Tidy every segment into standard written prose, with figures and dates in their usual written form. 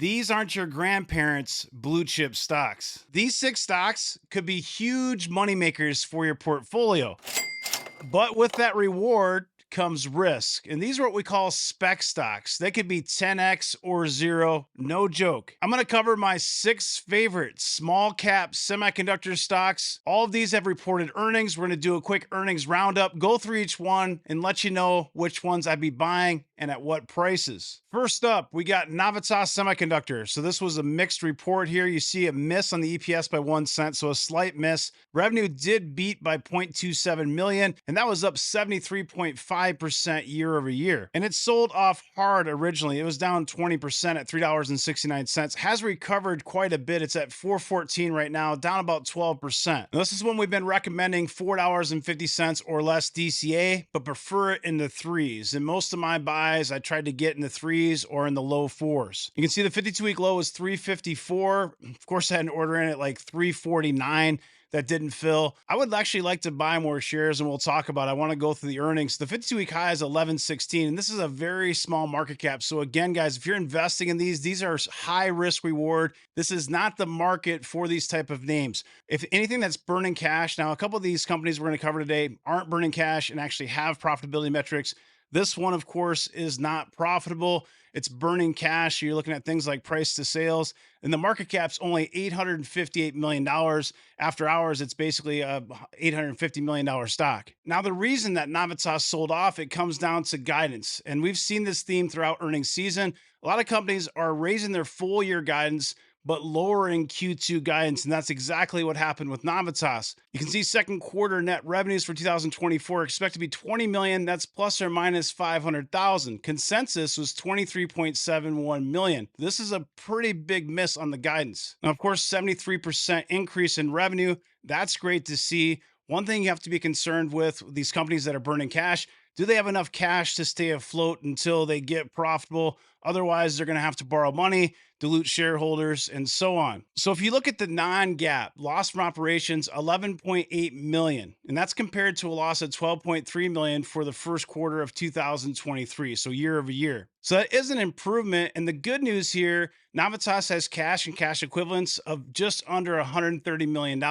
These aren't your grandparents' blue chip stocks. These six stocks could be huge moneymakers for your portfolio. But with that reward comes risk. And these are what we call spec stocks. They could be 10x or zero, no joke. I'm going to cover my six favorite small cap semiconductor stocks. All of these have reported earnings. We're going to do a quick earnings roundup, go through each one, and let you know which ones I'd be buying and at what prices. First up, we got Navitas Semiconductor. So this was a mixed report here. You see a miss on the EPS by 1 cent, so a slight miss. Revenue did beat by 0.27 million, and that was up 73.5% year over year. And it sold off hard originally. It was down 20% at $3.69. Has recovered quite a bit. It's at $4.14 right now, down about 12%. Now, this is when we've been recommending $4.50 or less DCA, but prefer it in the threes. And most of my buys, I tried to get in the threes or in the low fours. You can see the 52-week low was 354. Of course, I had an order in at like 349. That didn't fill. I would actually like to buy more shares, and we'll talk about it. I want to go through the earnings. The 52-week high is 11.16, and this is a very small market cap. So again, guys, if you're investing in these are high risk reward. This is not the market for these type of names. If anything that's burning cash, now a couple of these companies we're going to cover today aren't burning cash and actually have profitability metrics. This one, of course, is not profitable. It's burning cash. You're looking at things like price to sales, and the market cap's only $858 million. After hours, it's basically a $850 million stock. Now, the reason that Navitas sold off, it comes down to guidance. And we've seen this theme throughout earnings season. A lot of companies are raising their full year guidance, but lowering Q2 guidance. And that's exactly what happened with Navitas. You can see second quarter net revenues for 2024 expect to be 20 million. That's plus or minus 500,000. Consensus was 23.71 million. This is a pretty big miss on the guidance. Now, of course, 73% increase in revenue. That's great to see. One thing you have to be concerned with these companies that are burning cash, do they have enough cash to stay afloat until they get profitable? Otherwise, they're going to have to borrow money, dilute shareholders, and so on. So if you look at the non-GAAP loss from operations, 11.8 million, and that's compared to a loss of 12.3 million for the first quarter of 2023, so year over year. So that is an improvement. And the good news here, Navitas has cash and cash equivalents of just under $130 million.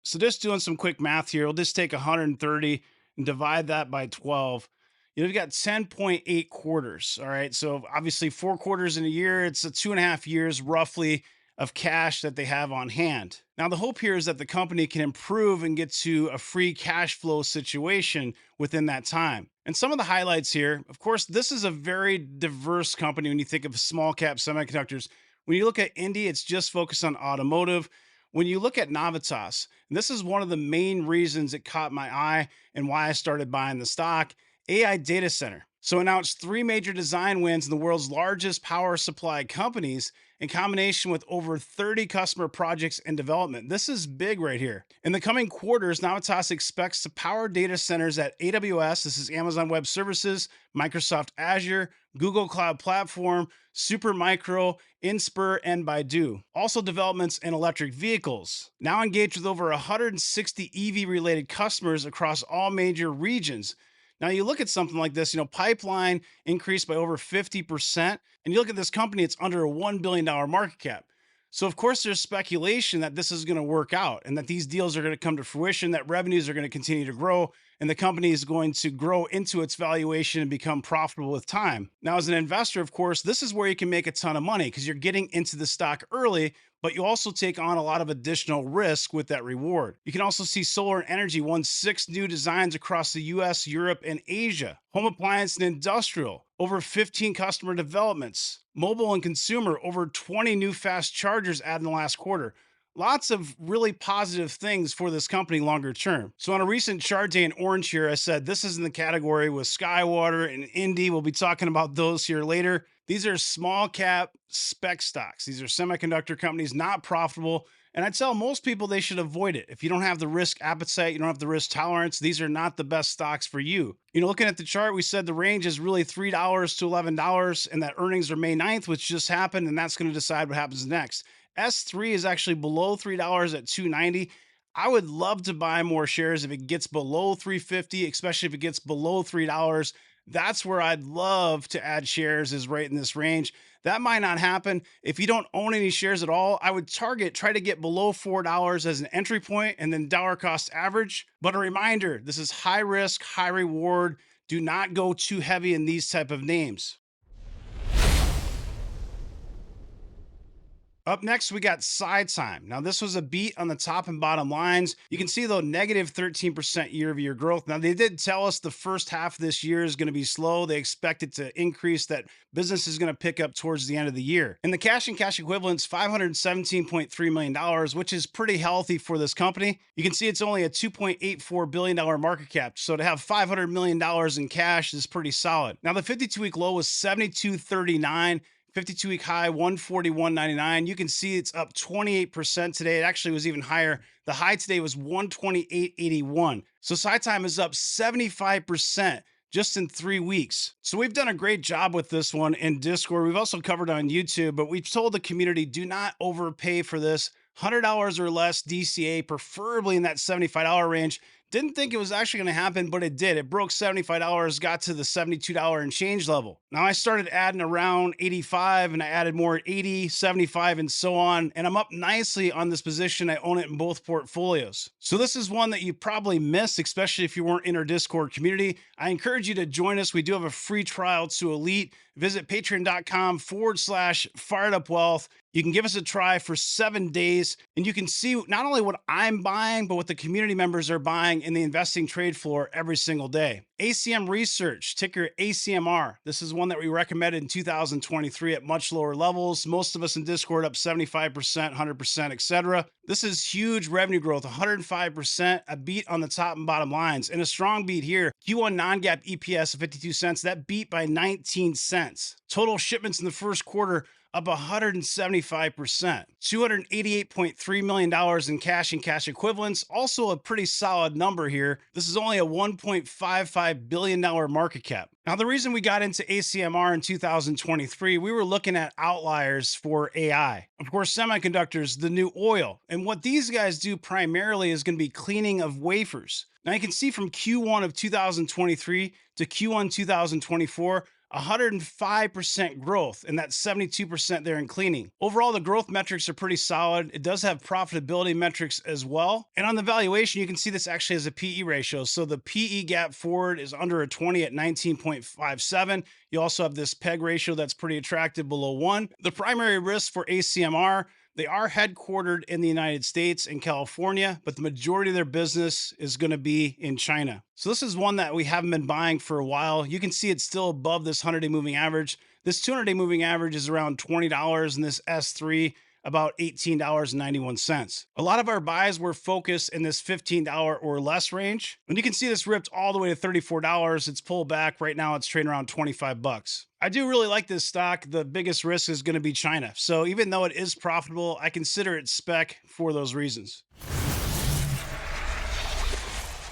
So just doing some quick math here, we'll just take 130 and divide that by 12. You've got 10.8 quarters. All right. So obviously 4 quarters in a year, it's a 2.5 years roughly of cash that they have on hand. Now, the hope here is that the company can improve and get to a free cash flow situation within that time. And some of the highlights here, of course, this is a very diverse company when you think of small cap semiconductors. When you look at Indie, it's just focused on automotive. When you look at Navitas, and this is one of the main reasons it caught my eye and why I started buying the stock, AI data center. So announced 3 major design wins in the world's largest power supply companies in combination with over 30 customer projects in development. This is big right here. In the coming quarters, Navitas expects to power data centers at AWS, this is Amazon Web Services, Microsoft Azure, Google Cloud Platform, Supermicro, Inspur, and Baidu. Also developments in electric vehicles. Now engaged with over 160 EV-related customers across all major regions. Now you look at something like this, pipeline increased by over 50%. And you look at this company, it's under a $1 billion market cap. So of course there's speculation that this is going to work out and that these deals are going to come to fruition, that revenues are going to continue to grow, and the company is going to grow into its valuation and become profitable with time. Now, as an investor, of course, this is where you can make a ton of money because you're getting into the stock early, but you also take on a lot of additional risk with that reward. You can also see solar and energy won 6 new designs across the US, Europe, and Asia. Home appliance and industrial, over 15 customer developments. Mobile and consumer, over 20 new fast chargers added in the last quarter. Lots of really positive things for this company longer term. So on a recent chart day in orange here, I said this is in the category with SkyWater and Indie. We'll be talking about those here later. These are small cap spec stocks. These are semiconductor companies, not profitable. And I tell most people they should avoid it. If you don't have the risk appetite, you don't have the risk tolerance, these are not the best stocks for you. Looking at the chart, we said the range is really $3 to $11, and that earnings are May 9th, which just happened, and that's going to decide what happens next. S3 is actually below $3 at $2.90. I would love to buy more shares if it gets below $3.50, especially if it gets below $3. That's where I'd love to add shares, is right in this range. That might not happen. If you don't own any shares at all, I would try to get below $4 as an entry point and then dollar cost average. But a reminder, this is high risk, high reward. Do not go too heavy in these type of names. Up next, we got SiTime. Now, this was a beat on the top and bottom lines. You can see, though, negative 13% year-over-year growth. Now, they did tell us the first half of this year is going to be slow. They expect it to increase, that business is going to pick up towards the end of the year. And the cash and cash equivalents, $517.3 million, which is pretty healthy for this company. You can see it's only a $2.84 billion market cap. So to have $500 million in cash is pretty solid. Now, the 52-week low was 72.39. 52-week high, 141.99. You can see it's up 28% today. It actually was even higher. The high today was 128.81. So SiTime is up 75% just in 3 weeks. So we've done a great job with this one in Discord. We've also covered on YouTube, but we've told the community, do not overpay for this. $100 or less DCA, preferably in that $75 range. Didn't think it was actually going to happen, but it did. It broke $75, got to the $72 and change level. Now I started adding around 85 and I added more at 80, 75 and so on. And I'm up nicely on this position. I own it in both portfolios. So this is one that you probably missed, especially if you weren't in our Discord community. I encourage you to join us. We do have a free trial to Elite. Visit patreon.com/firedupwealth. You can give us a try for 7 days, and you can see not only what I'm buying, but what the community members are buying in the investing trade floor every single day. ACM Research, ticker ACMR. This is one that we recommended in 2023 at much lower levels. Most of us in Discord up 75%, 100%, etc. This is huge revenue growth, 105%, a beat on the top and bottom lines, and a strong beat here. Q1 non-GAAP EPS of 52 cents, that beat by 19 cents. Total shipments in the first quarter up 175%, $288.3 million in cash and cash equivalents. Also a pretty solid number here. This is only a $1.55 billion market cap. Now, the reason we got into ACMR in 2023, we were looking at outliers for AI. Of course, semiconductors, the new oil. And what these guys do primarily is going to be cleaning of wafers. Now, you can see from Q1 of 2023 to Q1 2024, 105% growth, and that's 72% there in cleaning. Overall, the growth metrics are pretty solid. It does have profitability metrics as well. And on the valuation, you can see this actually has a PE ratio. So the PE gap forward is under a 20 at 19.57. You also have this PEG ratio that's pretty attractive below 1. The primary risk for ACMR, they are headquartered in the United States in California, but the majority of their business is going to be in China. So this is one that we haven't been buying for a while. You can see it's still above this 100-day moving average. This 200-day moving average is around $20, and this S3 about $18.91. A lot of our buys were focused in this $15 or less range. And you can see this ripped all the way to $34. It's pulled back. Right now it's trading around 25 bucks. I do really like this stock. The biggest risk is going to be China. So even though it is profitable, I consider it spec for those reasons.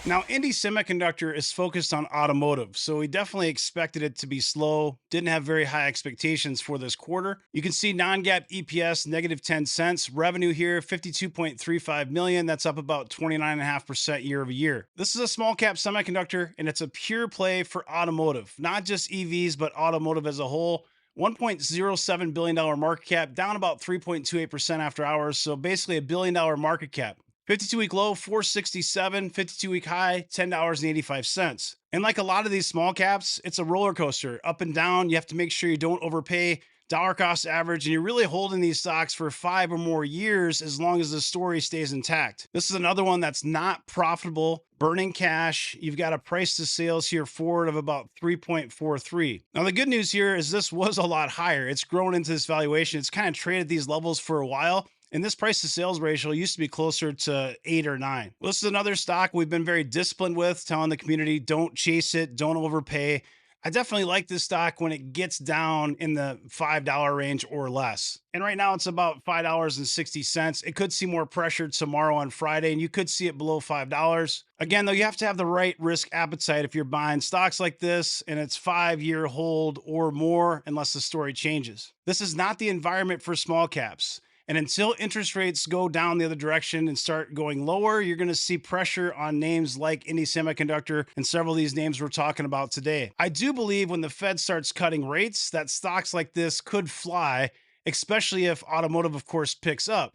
Now, Navitas Semiconductor is focused on automotive, so we definitely expected it to be slow. Didn't have very high expectations for this quarter. You can see non-GAAP EPS, negative 10 cents. Revenue here, $52.35 million. That's up about 29.5% year over year. This is a small cap semiconductor, and it's a pure play for automotive, not just EVs, but automotive as a whole. $1.07 billion market cap, down about 3.28% after hours, so basically $1 billion market cap. 52-week low, 467, 52-week high, $10.85. And like a lot of these small caps, it's a roller coaster, up and down. You have to make sure you don't overpay, dollar cost average, and you're really holding these stocks for 5 or more years as long as the story stays intact. This is another one that's not profitable, burning cash. You've got a price to sales here forward of about 3.43. Now, the good news here is this was a lot higher. It's grown into this valuation. It's kind of traded these levels for a while. And this price to sales ratio used to be closer to 8 or 9. Well, this is another stock we've been very disciplined with, telling the community, don't chase it, don't overpay. I definitely like this stock when it gets down in the $5 range or less. And right now it's about $5.60. It could see more pressure tomorrow on Friday, and you could see it below $5. Again, though, you have to have the right risk appetite if you're buying stocks like this, and it's 5-year hold or more unless the story changes. This is not the environment for small caps. And until interest rates go down the other direction and start going lower, you're going to see pressure on names like Semiconductor and several of these names we're talking about today. I do believe when the Fed starts cutting rates, that stocks like this could fly, especially if automotive, of course, picks up.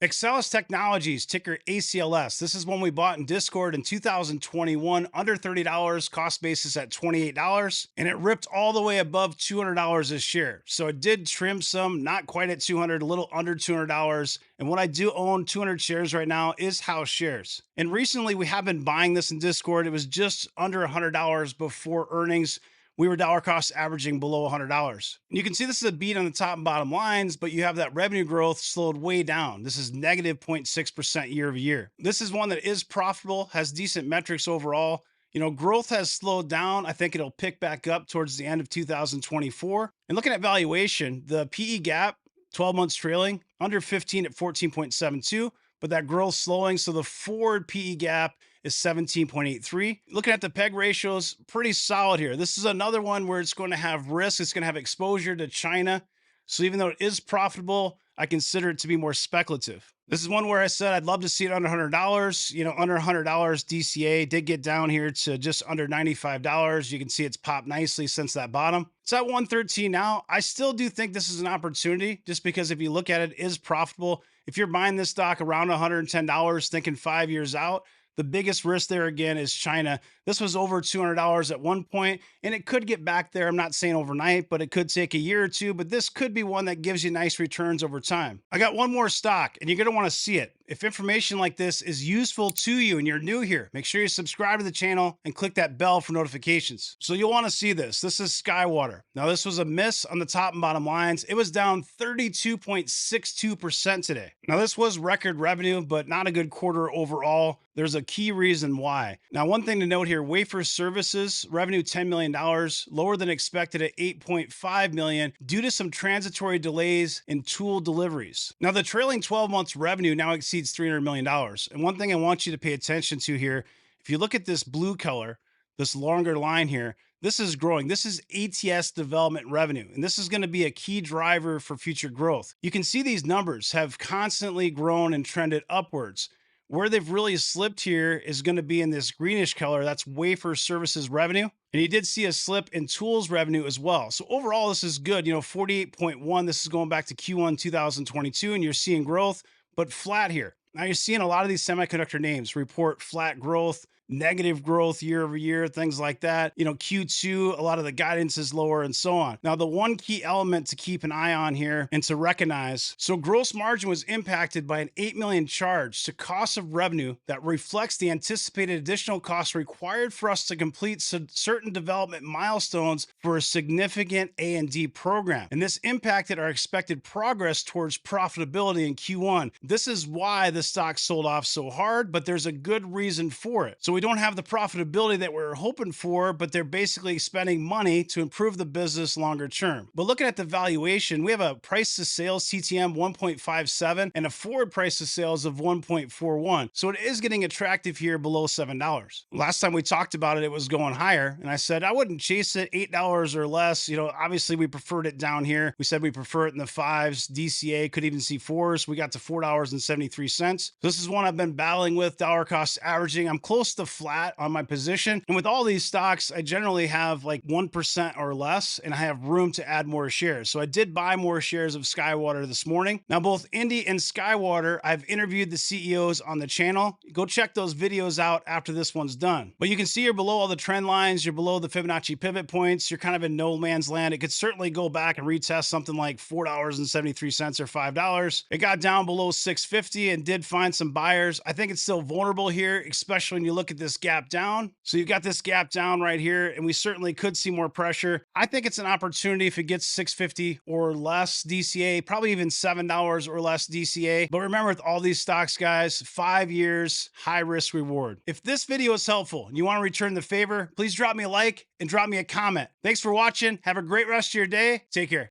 Axcelis Technologies, ticker ACLS. This is one we bought in Discord in 2021, under $30, cost basis at $28, and it ripped all the way above $200 a share. So it did trim some, not quite at $200, a little under $200. And what I do own 200 shares right now is house shares. And recently we have been buying this in Discord. It was just under $100 before earnings. We were dollar cost averaging below $100. And you can see this is a beat on the top and bottom lines, but you have that revenue growth slowed way down. This is negative 0.6% year over year. This is one that is profitable, has decent metrics overall. You know, growth has slowed down. I think it'll pick back up towards the end of 2024. And looking at valuation, the PE gap, 12 months trailing, under 15 at 14.72, but that growth slowing. So the forward PE gap is 17.83. Looking at the PEG ratios, pretty solid here. This is another one where it's going to have risk. It's going to have exposure to China. So even though it is profitable, I consider it to be more speculative. This is one where I said I'd love to see it under $100. You know, under $100 DCA did get down here to just under $95. You can see it's popped nicely since that bottom. It's at 113 now. I still do think this is an opportunity just because if you look at it, it is profitable. If you're buying this stock around $110, thinking 5 years out, the biggest risk there again is China. This was over $200 at one point, and it could get back there. I'm not saying overnight, but it could take a year or two, but this could be one that gives you nice returns over time. I got one more stock, and you're going to want to see it. If information like this is useful to you and you're new here, make sure you subscribe to the channel and click that bell for notifications. So you'll want to see this. This is SkyWater. Now, this was a miss on the top and bottom lines. It was down 32.62% today. Now, this was record revenue, but not a good quarter overall. There's a key reason why. Now, one thing to note here, wafer services revenue $10 million, lower than expected at $8.5 million due to some transitory delays in tool deliveries. Now, the trailing 12 months revenue now exceeds $300 million. And one thing I want you to pay attention to here, if you look at this blue color, this longer line here, this is growing. This is ATS development revenue, and this is going to be a key driver for future growth. You can see these numbers have constantly grown and trended upwards. Where they've really slipped here is going to be in this greenish color. That's wafer services revenue. And you did see a slip in tools revenue as well. So overall, this is good. You know, 48.1. This is going back to Q1 2022, and you're seeing growth, but flat here. Now you're seeing a lot of these semiconductor names report flat growth, negative growth year over year, things like that. You know, Q2, a lot of the guidance is lower and so on. Now, the one key element to keep an eye on here and to recognize, so gross margin was impacted by an $8 million charge to cost of revenue that reflects the anticipated additional costs required for us to complete certain development milestones for a significant A&D program. And this impacted our expected progress towards profitability in Q1. This is why the stock sold off so hard, but there's a good reason for it. So we don't have the profitability that we're hoping for, but they're basically spending money to improve the business longer term. But looking at the valuation, we have a price to sales TTM 1.57 and a forward price to sales of 1.41. So it is getting attractive here below $7. Last time we talked about it, it was going higher. And I said, I wouldn't chase it $8 or less. You know, obviously we preferred it down here. We said we prefer it in the fives. DCA could even see fours. We got to $4.73. So this is one I've been battling with, dollar cost averaging. I'm close to flat on my position. And with all these stocks, I generally have like 1% or less, and I have room to add more shares. So I did buy more shares of SkyWater this morning. Now, both Indy and SkyWater, I've interviewed the CEOs on the channel. Go check those videos out after this one's done. But you can see you're below all the trend lines. You're below the Fibonacci pivot points. You're kind of in no man's land. It could certainly go back and retest something like $4.73 or $5. It got down below 650 and did find some buyers. I think it's still vulnerable here, especially when you look at this gap down. So you've got this gap down right here, and we certainly could see more pressure. I think it's an opportunity if it gets 650 or less DCA, probably even $7 or less DCA. But remember, with all these stocks, guys, 5 years, high risk reward. If this video is helpful and you want to return the favor, please drop me a like and drop me a comment. Thanks for watching. Have a great rest of your day. Take care.